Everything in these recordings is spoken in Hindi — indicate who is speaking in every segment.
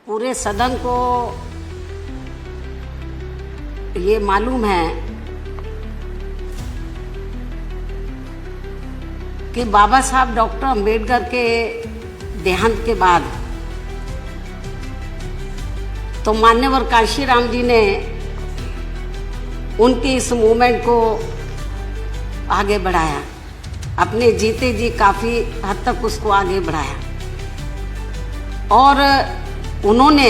Speaker 1: पूरे सदन को ये मालूम है कि बाबा साहब डॉक्टर अंबेडकर के देहांत के बाद तो मान्यवर कांशीराम जी ने उनकी इस मूवमेंट को आगे बढ़ाया, अपने जीते जी काफ़ी हद तक उसको आगे बढ़ाया। और उन्होंने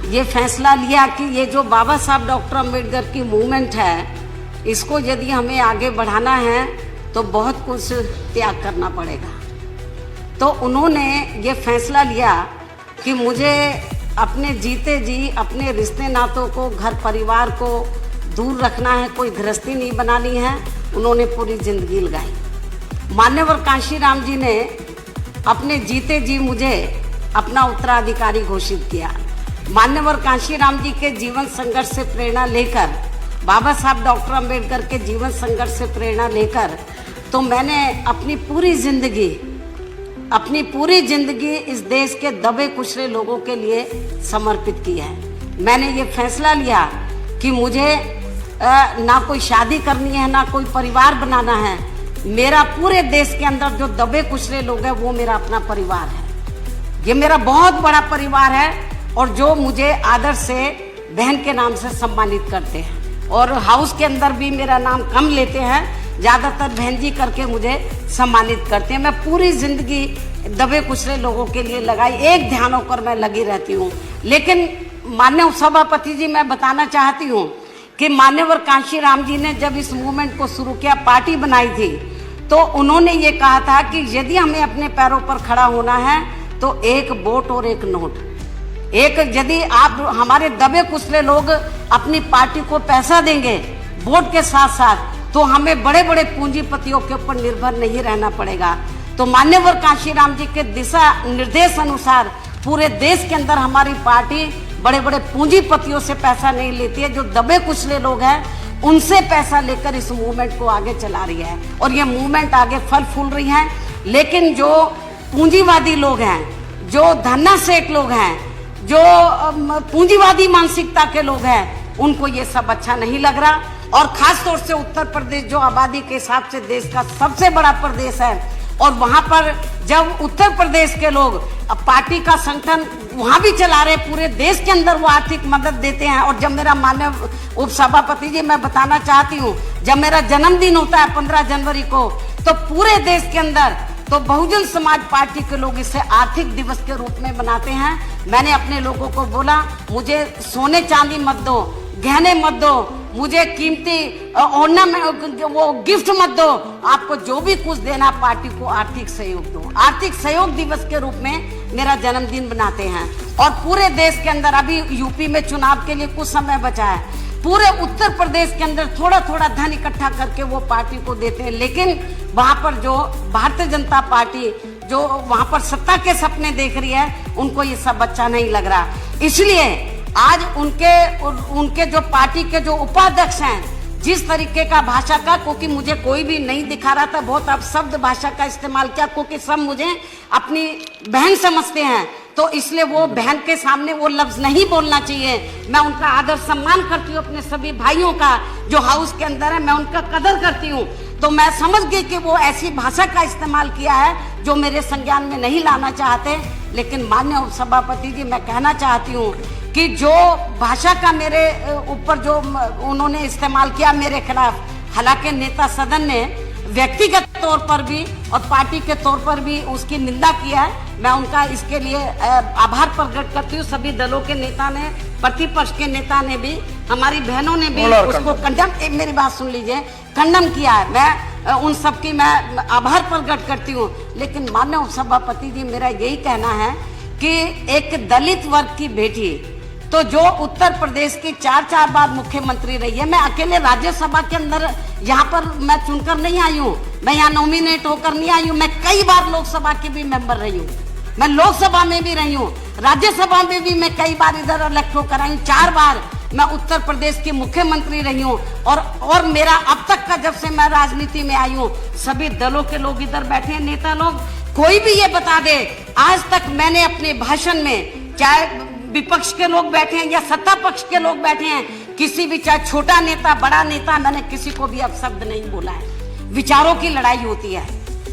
Speaker 1: ये फैसला लिया कि ये जो बाबा साहब डॉक्टर अंबेडकर की मूवमेंट है, इसको यदि हमें आगे बढ़ाना है तो बहुत कुछ त्याग करना पड़ेगा। तो उन्होंने ये फैसला लिया कि मुझे अपने जीते जी अपने रिश्ते नातों को, घर परिवार को दूर रखना है, कोई गृहस्थी नहीं बनानी है। उन्होंने पूरी जिंदगी लगाई। मान्यवर कांशीराम जी ने अपने जीते जी मुझे अपना उत्तराधिकारी घोषित किया। मान्यवर कांशीराम जी के जीवन संघर्ष से प्रेरणा लेकर, बाबा साहब डॉक्टर अंबेडकर के जीवन संघर्ष से प्रेरणा लेकर तो मैंने अपनी पूरी जिंदगी इस देश के दबे कुचले लोगों के लिए समर्पित की है। मैंने ये फैसला लिया कि मुझे ना कोई शादी करनी है, ना कोई परिवार बनाना है। मेरा पूरे देश के अंदर जो दबे कुचले लोग हैं वो मेरा अपना परिवार है। ये मेरा बहुत बड़ा परिवार है और जो मुझे आदर से बहन के नाम से सम्मानित करते हैं और हाउस के अंदर भी मेरा नाम कम लेते हैं, ज़्यादातर बहन जी करके मुझे सम्मानित करते हैं। मैं पूरी जिंदगी दबे कुचले लोगों के लिए लगाई, एक ध्यान होकर मैं लगी रहती हूँ। लेकिन माननीय सभापति जी, मैं बताना चाहती हूँ कि मान्यवर कांशीराम जी ने जब इस मूवमेंट को शुरू किया, पार्टी बनाई थी, तो उन्होंने ये कहा था कि यदि हमें अपने पैरों पर खड़ा होना है तो एक वोट और एक नोट। यदि आप हमारे दबे कुचले लोग अपनी पार्टी को पैसा देंगे वोट के साथ साथ, तो हमें बड़े बड़े पूंजीपतियों के ऊपर निर्भर नहीं रहना पड़ेगा। तो मान्यवर कांशीराम जी के दिशा निर्देश अनुसार पूरे देश के अंदर हमारी पार्टी बड़े बड़े पूंजीपतियों से पैसा नहीं लेती है। जो दबे कुचले लोग हैं उनसे पैसा लेकर इस मूवमेंट को आगे चला रही है और ये मूवमेंट आगे फल फूल रही है। लेकिन जो पूंजीवादी लोग हैं, जो धन्ना सेठ लोग हैं, जो पूंजीवादी मानसिकता के लोग हैं, उनको ये सब अच्छा नहीं लग रहा। और खास तौर से उत्तर प्रदेश जो आबादी के हिसाब से देश का सबसे बड़ा प्रदेश है, और वहां पर जब उत्तर प्रदेश के लोग पार्टी का संगठन वहां भी चला रहे, पूरे देश के अंदर वो आर्थिक मदद देते हैं। और जब मेरा माननीय उपसभापति जी, मैं बताना चाहती हूँ, जब मेरा जन्मदिन होता है 15 जनवरी को, तो पूरे देश के अंदर तो बहुजन समाज पार्टी के लोग इसे आर्थिक दिवस के रूप में मनाते हैं। मैंने अपने लोगों को बोला, मुझे सोने चांदी मत दो, गहने मत दो, मुझे कीमती ऑर्नामेंट वो गिफ्ट मत दो, आपको जो भी कुछ देना पार्टी को आर्थिक सहयोग दो। आर्थिक सहयोग दिवस के रूप में मेरा जन्मदिन बनाते हैं। और पूरे देश के अंदर अभी यूपी में चुनाव के लिए कुछ समय बचा है, पूरे उत्तर प्रदेश के अंदर थोड़ा थोड़ा धन इकट्ठा करके वो पार्टी को देते हैं। लेकिन वहां पर जो भारतीय जनता पार्टी जो वहां पर सत्ता के सपने देख रही है, उनको ये सब अच्छा नहीं लग रहा। इसलिए आज उनके जो पार्टी के जो उपाध्यक्ष हैं, जिस तरीके का भाषा का, क्योंकि मुझे कोई भी नहीं दिखा रहा था, बहुत अपशब्द भाषा का इस्तेमाल किया, क्योंकि सब मुझे अपनी बहन समझते हैं, तो इसलिए वो बहन के सामने वो लफ्ज नहीं बोलना चाहिए। मैं उनका आदर सम्मान करती हूँ, अपने सभी भाइयों का जो हाउस के अंदर है, मैं उनका कदर करती हूँ। तो मैं समझ गई कि वो ऐसी भाषा का इस्तेमाल किया है जो मेरे संज्ञान में नहीं लाना चाहते। लेकिन माननीय सभापति जी, मैं कहना चाहती हूँ कि जो भाषा का मेरे ऊपर जो उन्होंने इस्तेमाल किया मेरे खिलाफ, हालांकि नेता सदन ने व्यक्तिगत तौर पर भी और पार्टी के तौर पर भी उसकी निंदा किया है, मैं उनका इसके लिए आभार प्रकट करती हूँ। सभी दलों के नेता ने, प्रतिपक्ष के नेता ने भी, हमारी बहनों ने भी उसको कंडम, मेरी बात सुन लीजिए, कंडम किया है। मैं उन सब की मैं आभार प्रकट करती हूँ। लेकिन माननीय सभापति जी, मेरा यही कहना है कि एक दलित वर्ग की बेटी, तो जो उत्तर प्रदेश की 4 बार मुख्यमंत्री रही है, मैं अकेले राज्यसभा के अंदर यहाँ पर मैं चुनकर नहीं आई हूँ, मैं यहाँ नॉमिनेट होकर नहीं आई हूँ, मैं कई बार लोकसभा की भी मेंबर रही हूँ, मैं लोकसभा में भी रही हूँ, राज्यसभा में भी मैं कई बार इधर इलेक्ट होकर आई हूँ, 4 बार मैं उत्तर प्रदेश की मुख्यमंत्री रही हूँ। और मेरा अब तक का, जब से मैं राजनीति में आई हूँ, सभी दलों के लोग इधर बैठे हैं, नेता लोग, कोई भी ये बता दे, आज तक मैंने अपने भाषण में, चाहे विपक्ष के लोग बैठे हैं या सत्ता पक्ष के लोग बैठे हैं, किसी भी, चाहे छोटा नेता बड़ा नेता, मैंने किसी को भी अपशब्द नहीं बोला है। विचारों की लड़ाई होती है,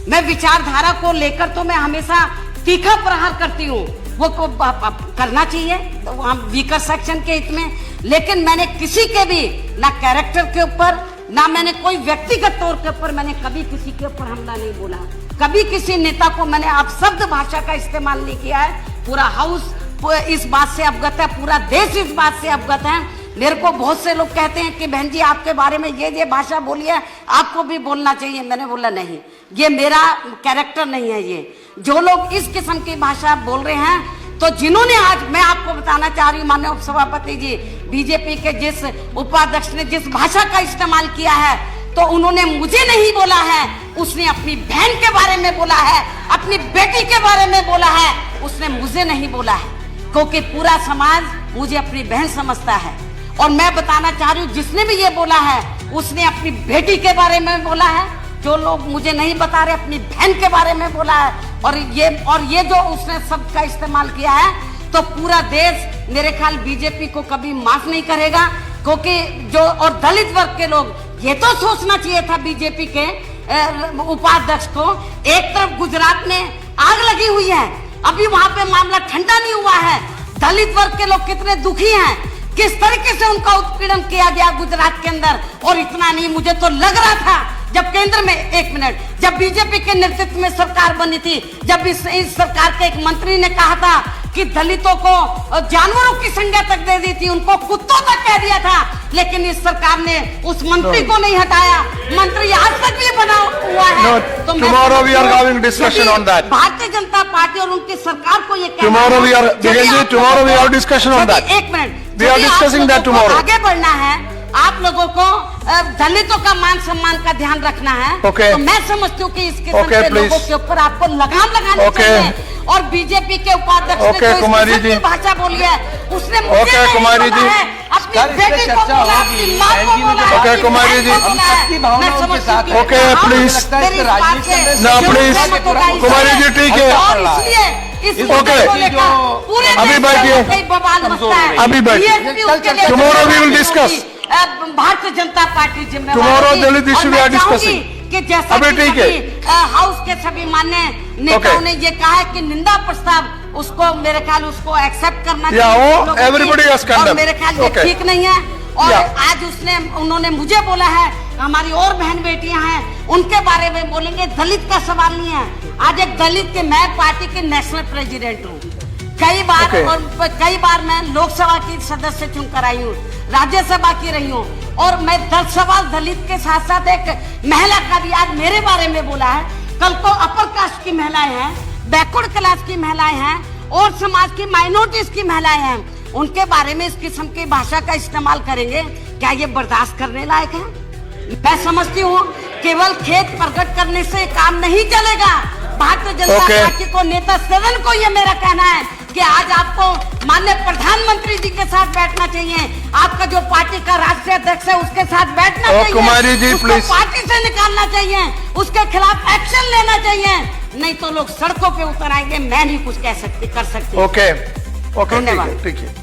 Speaker 1: मैं विचारधारा को लेकर तो मैं हमेशा तीखा प्रहार करती हूँ, वो को करना चाहिए तो वहाँ वीकर सेक्शन के हित में, लेकिन मैंने किसी के भी ना कैरेक्टर के ऊपर, ना मैंने कोई व्यक्तिगत तौर के ऊपर मैंने कभी किसी के ऊपर हमला नहीं बोला, कभी किसी नेता को मैंने अपशब्द भाषा का इस्तेमाल नहीं किया है। पूरा हाउस इस बात से अवगत है, पूरा देश इस बात से अवगत है। मेरे को बहुत से लोग कहते हैं कि बहन जी आपके बारे में ये भाषा बोली है, आपको भी बोलना चाहिए। मैंने बोला नहीं, ये मेरा कैरेक्टर नहीं है। ये जो लोग इस किस्म की भाषा बोल रहे हैं, तो जिन्होंने, आज मैं आपको बताना चाह रही हूँ माननीय उपसभापति जी, बीजेपी के जिस उपाध्यक्ष ने जिस भाषा का इस्तेमाल किया है, तो उन्होंने मुझे नहीं बोला है, उसने अपनी बहन के बारे में बोला है, अपनी बेटी के बारे में बोला है, उसने मुझे नहीं बोला है, क्योंकि पूरा समाज मुझे अपनी बहन समझता है। और मैं बताना चाह रही हूँ, जिसने भी ये बोला है उसने अपनी बेटी के बारे में बोला है, जो लोग मुझे नहीं बता रहे अपनी बहन के बारे में बोला है। और ये जो उसने शब्द का इस्तेमाल किया है, तो पूरा देश मेरे ख्याल बीजेपी को कभी माफ नहीं करेगा, क्योंकि जो, और दलित वर्ग के लोग, ये तो सोचना चाहिए था बीजेपी के उपाध्यक्ष को, एक तरफ गुजरात में आग लगी हुई है, अभी वहां पे मामला ठंडा नहीं हुआ है, दलित वर्ग के लोग कितने दुखी हैं, किस तरीके से उनका उत्पीड़न किया गया गुजरात के अंदर। और इतना नहीं, मुझे तो लग रहा था जब केंद्र में, एक मिनट, जब बीजेपी के नेतृत्व में सरकार बनी थी, जब इस सरकार के एक मंत्री ने कहा था कि दलितों को जानवरों की संज्ञा तक दे दी थी, उनको कुत्तों तक कह दिया था, लेकिन इस सरकार ने उस मंत्री को नहीं हटाया, मंत्री आज तक भी बना हुआ है। तो
Speaker 2: tomorrow we are having discussion on that.
Speaker 1: Bharatiya Janata party और उनकी सरकार को ये
Speaker 2: tomorrow we have discussion on that.
Speaker 1: एक minute,
Speaker 2: we are discussing that tomorrow.
Speaker 1: आगे बढ़ना है, आप लोगों को दलितों का मान सम्मान का ध्यान रखना है।
Speaker 2: Okay.
Speaker 1: तो मैं समझती हूँ कि इस किस्म के लोगों के ऊपर आपको लगाम लगानी चाहिए। और बीजेपी के उपाध्यक्ष ने जो इस किस्म की भाषा बोली है, उसने मुझे नहीं बोला है, अपनी बेटी को बोला, अपनी माँ को बोला है,
Speaker 2: Okay, कुमारी जी,
Speaker 1: हम सबकी भावनाओं के साथ हैं।
Speaker 2: Okay, please. No, please. Kumari ji, ठीक है।
Speaker 1: और इसलिए पूरे
Speaker 2: अभी बैठिए, अभी बैठिए, tomorrow we will discuss.
Speaker 1: Bharatiya Janata party जिम्मेदार,
Speaker 2: Tomorrow Dalit issue we are discussing.
Speaker 1: कि जैसा
Speaker 2: अभी ठीक है,
Speaker 1: हाउस के सभी मान्य नेताओं ने ये कहा है कि निंदा प्रस्ताव उसको, मेरे ख्याल उसको एक्सेप्ट करना चाहिए।
Speaker 2: everybody has condemned.
Speaker 1: और मेरे ख्याल ये ठीक नहीं है। और आज उन्होंने मुझे बोला है, हमारी और बहन बेटियां हैं उनके बारे में बोलेंगे, दलित का सवाल नहीं है। आज एक दलित के, मैं पार्टी के नेशनल प्रेसिडेंट हूँ, कई बार मैं लोकसभा की सदस्य चुनकर आई हूँ, राज्यसभा की रही हूँ, और मैं 10 सवाल दलित के साथ साथ एक महिला का भी आज मेरे बारे में बोला है। कल को अपर कास्ट की महिलाएं हैं, बैकवर्ड क्लास की महिलाएं हैं, और समाज की माइनॉरिटीज की महिलाएं हैं, उनके बारे में इस किस्म की भाषा का इस्तेमाल करेंगे, क्या ये बर्दाश्त करने लायक है? मैं समझती हूँ केवल खेद प्रकट करने से काम नहीं चलेगा। भारतीय जनता पार्टी को, नेता सदन को ये मेरा कहना है कि आज आपको माननीय प्रधानमंत्री जी के साथ बैठना चाहिए, आपका जो पार्टी का राष्ट्रीय अध्यक्ष है उसके साथ बैठना चाहिए,
Speaker 2: कुमारी जी,
Speaker 1: उसको
Speaker 2: प्लीज
Speaker 1: पार्टी से निकालना चाहिए, उसके खिलाफ एक्शन लेना चाहिए, नहीं तो लोग सड़कों पे उतर आएंगे। मैं नहीं कुछ कर सकती।
Speaker 2: ओके, धन्यवाद, ठीक है।